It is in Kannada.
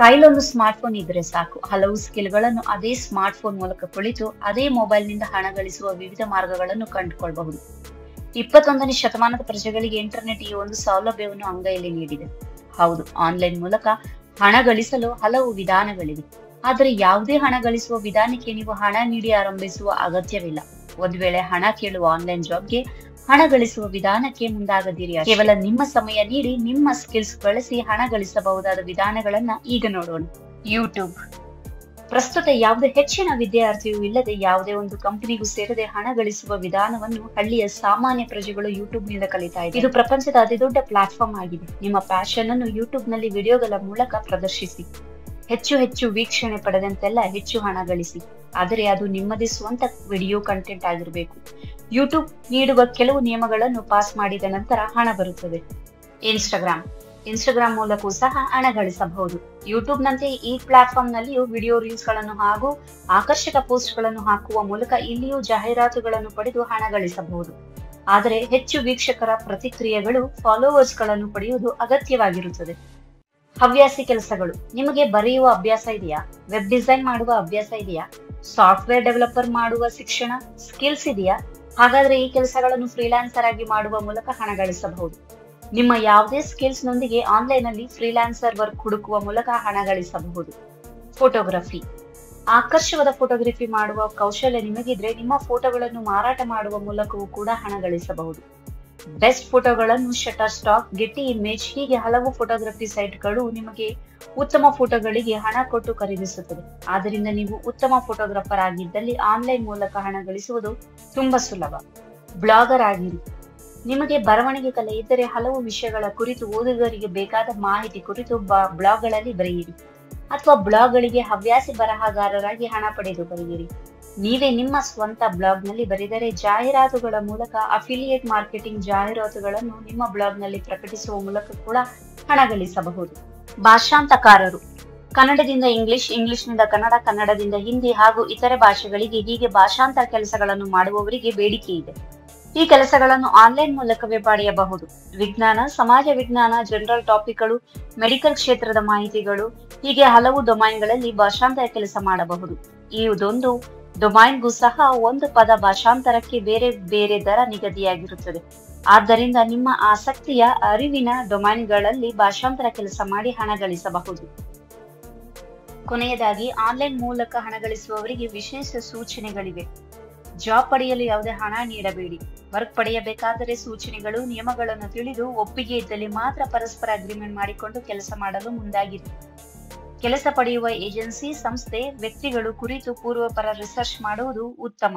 ಕೈಲೊಂದು ಸ್ಮಾರ್ಟ್ಫೋನ್ ಇದ್ರೆ ಸಾಕು, ಹಲವು ಸ್ಕಿಲ್ಗಳನ್ನು ಅದೇ ಸ್ಮಾರ್ಟ್ಫೋನ್ ಮೂಲಕ ಕುಳಿತು ಅದೇ ಮೊಬೈಲ್ನಿಂದ ಹಣ ಗಳಿಸುವ ವಿವಿಧ ಮಾರ್ಗಗಳನ್ನು ಕಂಡುಕೊಳ್ಳಬಹುದು. 21ನೇ ಶತಮಾನದ ಪ್ರಜೆಗಳಿಗೆ ಇಂಟರ್ನೆಟ್ ಈ ಒಂದು ಸೌಲಭ್ಯವನ್ನು ಅಂಗೈಯಲ್ಲಿ ನೀಡಿದೆ. ಹೌದು, ಆನ್ಲೈನ್ ಮೂಲಕ ಹಣ ಗಳಿಸಲು ಹಲವು ವಿಧಾನಗಳಿವೆ. ಆದರೆ ಯಾವುದೇ ಹಣ ಗಳಿಸುವ ವಿಧಾನಕ್ಕೆ ನೀವು ಹಣ ನೀಡಿ ಆರಂಭಿಸುವ ಅಗತ್ಯವಿಲ್ಲ. ಒಂದು ವೇಳೆ ಹಣ ಕೇಳುವ ಆನ್ಲೈನ್ ಜಾಬ್ಗೆ ಹಣ ಗಳಿಸುವ ವಿಧಾನಕ್ಕೆ ಮುಂದಾಗದಿರಿ. ಕೇವಲ ನಿಮ್ಮ ಸಮಯ ನೀಡಿ ನಿಮ್ಮ ಸ್ಕಿಲ್ಸ್ ಬಳಸಿ ಹಣ ಗಳಿಸಬಹುದಾದ ವಿಧಾನಗಳನ್ನ ಈಗ ನೋಡೋಣ. ಯೂಟ್ಯೂಬ್. ಪ್ರಸ್ತುತ ಯಾವುದೇ ಹೆಚ್ಚಿನ ವಿದ್ಯಾರ್ಥಿಯೂ ಇಲ್ಲದೆ ಯಾವುದೇ ಒಂದು ಕಂಪನಿಗೂ ಸೇರದೆ ಹಣ ಗಳಿಸುವ ವಿಧಾನವನ್ನು ಹಳ್ಳಿಯ ಸಾಮಾನ್ಯ ಪ್ರಜೆಗಳು ಯೂಟ್ಯೂಬ್ ನಿಂದ ಕಲಿತಾ ಇದ್ದಾರೆ. ಇದು ಪ್ರಪಂಚದ ಅತಿದೊಡ್ಡ ಪ್ಲಾಟ್ಫಾರ್ಮ್ ಆಗಿದೆ. ನಿಮ್ಮ ಪ್ಯಾಷನ್ ಅನ್ನು ಯೂಟ್ಯೂಬ್ ನಲ್ಲಿ ವಿಡಿಯೋಗಳ ಮೂಲಕ ಪ್ರದರ್ಶಿಸಿ. ಹೆಚ್ಚು ವೀಕ್ಷಣೆ ಪಡೆದಂತೆಲ್ಲ ಹೆಚ್ಚು ಹಣ ಗಳಿಸಿ. ಆದರೆ ಅದು ನಿಮ್ಮದೇ ಸ್ವಂತ ವಿಡಿಯೋ ಕಂಟೆಂಟ್ ಆಗಿರಬೇಕು. ಯೂಟ್ಯೂಬ್ ನೀಡುವ ಕೆಲವು ನಿಯಮಗಳನ್ನು ಪಾಸ್ ಮಾಡಿದ ನಂತರ ಹಣ ಬರುತ್ತದೆ. ಇನ್ಸ್ಟಾಗ್ರಾಮ್ ಮೂಲಕವೂ ಸಹ ಹಣ ಗಳಿಸಬಹುದು. ಯೂಟ್ಯೂಬ್ ನಂತೆ ಈ ಪ್ಲಾಟ್ಫಾರ್ಮ್ ನಲ್ಲಿಯೂ ವಿಡಿಯೋ ರೀಲ್ಸ್ ಗಳನ್ನು ಹಾಗೂ ಆಕರ್ಷಕ ಪೋಸ್ಟ್ ಗಳನ್ನು ಹಾಕುವ ಮೂಲಕ ಇಲ್ಲಿಯೂ ಜಾಹೀರಾತುಗಳನ್ನು ಪಡೆದು ಹಣ ಗಳಿಸಬಹುದು. ಆದರೆ ಹೆಚ್ಚು ವೀಕ್ಷಕರ ಪ್ರತಿಕ್ರಿಯೆಗಳು, ಫಾಲೋವರ್ಸ್ ಗಳನ್ನು ಪಡೆಯುವುದು ಅಗತ್ಯವಾಗಿರುತ್ತದೆ. ಹವ್ಯಾಸಿ ಕೆಲಸಗಳು. ನಿಮಗೆ ಬರೆಯುವ ಅಭ್ಯಾಸ ಇದೆಯಾ? ವೆಬ್ ಡಿಸೈನ್ ಮಾಡುವ ಅಭ್ಯಾಸ ಇದೆಯಾ? ಸಾಫ್ಟ್ವೇರ್ ಡೆವಲಪರ್ ಮಾಡುವ ಶಿಕ್ಷಣ ಸ್ಕಿಲ್ಸ್ ಇದೆಯಾ? ಹಾಗಾದ್ರೆ ಈ ಕೆಲಸಗಳನ್ನು ಫ್ರೀಲಾನ್ಸರ್ ಆಗಿ ಮಾಡುವ ಮೂಲಕ ಹಣ ಗಳಿಸಬಹುದು. ನಿಮ್ಮ ಯಾವುದೇ ಸ್ಕಿಲ್ಸ್ ನೊಂದಿಗೆ ಆನ್ಲೈನ್ ಅಲ್ಲಿ ಫ್ರೀಲಾನ್ಸರ್ ವರ್ಕ್ ಹುಡುಕುವ ಮೂಲಕ ಹಣ ಗಳಿಸಬಹುದು. ಫೋಟೋಗ್ರಫಿ. ಆಕರ್ಷವಾದ ಫೋಟೋಗ್ರಫಿ ಮಾಡುವ ಕೌಶಲ್ಯ ನಿಮಗಿದ್ರೆ ನಿಮ್ಮ ಫೋಟೋಗಳನ್ನು ಮಾರಾಟ ಮಾಡುವ ಮೂಲಕವೂ ಕೂಡ ಹಣ ಗಳಿಸಬಹುದು. ಬೆಸ್ಟ್ ಫೋಟೋಗಳನ್ನು ಶಟರ್ ಸ್ಟಾಕ್, ಗೆಟಿ ಇಮೇಜ್ ಹೀಗೆ ಹಲವು ಫೋಟೋಗ್ರಫಿ ಸೈಟ್ಗಳು ನಿಮಗೆ ಉತ್ತಮ ಫೋಟೋಗಳಿಗೆ ಹಣ ಕೊಟ್ಟು ಖರೀದಿಸುತ್ತದೆ. ಆದ್ದರಿಂದ ನೀವು ಉತ್ತಮ ಫೋಟೋಗ್ರಾಫರ್ ಆಗಿದ್ದಲ್ಲಿ ಆನ್ಲೈನ್ ಮೂಲಕ ಹಣ ಗಳಿಸುವುದು ತುಂಬಾ ಸುಲಭ. ಬ್ಲಾಗರ್ ಆಗಿರಿ. ನಿಮಗೆ ಬರವಣಿಗೆ ಕಲೆ ಇದ್ದರೆ ಹಲವು ವಿಷಯಗಳ ಕುರಿತು ಓದುಗರಿಗೆ ಬೇಕಾದ ಮಾಹಿತಿ ಕುರಿತು ಬ್ಲಾಗ್ಗಳಲ್ಲಿ ಬರೆಯಿರಿ, ಅಥವಾ ಬ್ಲಾಗ್ಗಳಿಗೆ ಹವ್ಯಾಸಿ ಬರಹಗಾರರಾಗಿ ಹಣ ಪಡೆದು ಬರೆಯಿರಿ. ನೀವೇ ನಿಮ್ಮ ಸ್ವಂತ ಬ್ಲಾಗ್ ನಲ್ಲಿ ಬರೆದರೆ ಜಾಹೀರಾತುಗಳ ಮೂಲಕ ಅಫಿಲಿಯೇಟ್ ಮಾರ್ಕೆಟಿಂಗ್ ಜಾಹೀರಾತುಗಳನ್ನು ನಿಮ್ಮ ಬ್ಲಾಗ್ ನಲ್ಲಿ ಪ್ರಕಟಿಸುವ ಮೂಲಕ ಕೂಡ ಹಣ ಗಳಿಸಬಹುದು. ಭಾಷಾಂತಕಾರರು. ಕನ್ನಡದಿಂದ ಇಂಗ್ಲಿಷ್, ಇಂಗ್ಲಿಷ್ನಿಂದ ಕನ್ನಡ, ಕನ್ನಡದಿಂದ ಹಿಂದಿ ಹಾಗೂ ಇತರೆ ಭಾಷೆಗಳಿಗೆ ಹೀಗೆ ಭಾಷಾಂತರ ಕೆಲಸಗಳನ್ನು ಮಾಡುವವರಿಗೆ ಬೇಡಿಕೆ ಇದೆ. ಈ ಕೆಲಸಗಳನ್ನು ಆನ್ಲೈನ್ ಮೂಲಕವೇ ಪಡೆಯಬಹುದು. ವಿಜ್ಞಾನ, ಸಮಾಜ ವಿಜ್ಞಾನ, ಜನರಲ್ ಟಾಪಿಕ್ಗಳು, ಮೆಡಿಕಲ್ ಕ್ಷೇತ್ರದ ಮಾಹಿತಿಗಳು ಹೀಗೆ ಹಲವು ಡೊಮೈನ್ಗಳಲ್ಲಿ ಭಾಷಾಂತರ ಕೆಲಸ ಮಾಡಬಹುದು. ಇದೊಂದು ಡೊಮೈನ್ಗೂ ಸಹ ಒಂದು ಪದ ಭಾಷಾಂತರಕ್ಕೆ ಬೇರೆ ಬೇರೆ ದರ ನಿಗದಿಯಾಗಿರುತ್ತದೆ. ಆದ್ದರಿಂದ ನಿಮ್ಮ ಆಸಕ್ತಿಯ ಅರಿವಿನ ಡೊಮೈನ್ಗಳಲ್ಲಿ ಭಾಷಾಂತರ ಕೆಲಸ ಮಾಡಿ ಹಣ ಗಳಿಸಬಹುದು. ಕೊನೆಯದಾಗಿ, ಆನ್ಲೈನ್ ಮೂಲಕ ಹಣ ಗಳಿಸುವವರಿಗೆ ವಿಶೇಷ ಸೂಚನೆಗಳಿವೆ. ಜಾಬ್ ಪಡೆಯಲು ಯಾವುದೇ ಹಣ ನೀಡಬೇಡಿ. ವರ್ಕ್ ಪಡೆಯಬೇಕಾದರೆ ಸೂಚನೆಗಳು, ನಿಯಮಗಳನ್ನು ತಿಳಿದು ಒಪ್ಪಿಗೆ ಇದ್ದಲ್ಲಿ ಮಾತ್ರ ಪರಸ್ಪರ ಅಗ್ರಿಮೆಂಟ್ ಮಾಡಿಕೊಂಡು ಕೆಲಸ ಮಾಡಲು ಮುಂದಾಗಿರಿ. ಕೆಲಸ ಪಡೆಯುವ ಏಜೆನ್ಸಿ, ಸಂಸ್ಥೆ, ವ್ಯಕ್ತಿಗಳು ಕುರಿತು ಪೂರ್ವಪರ ರಿಸರ್ಚ್ ಮಾಡುವುದು ಉತ್ತಮ.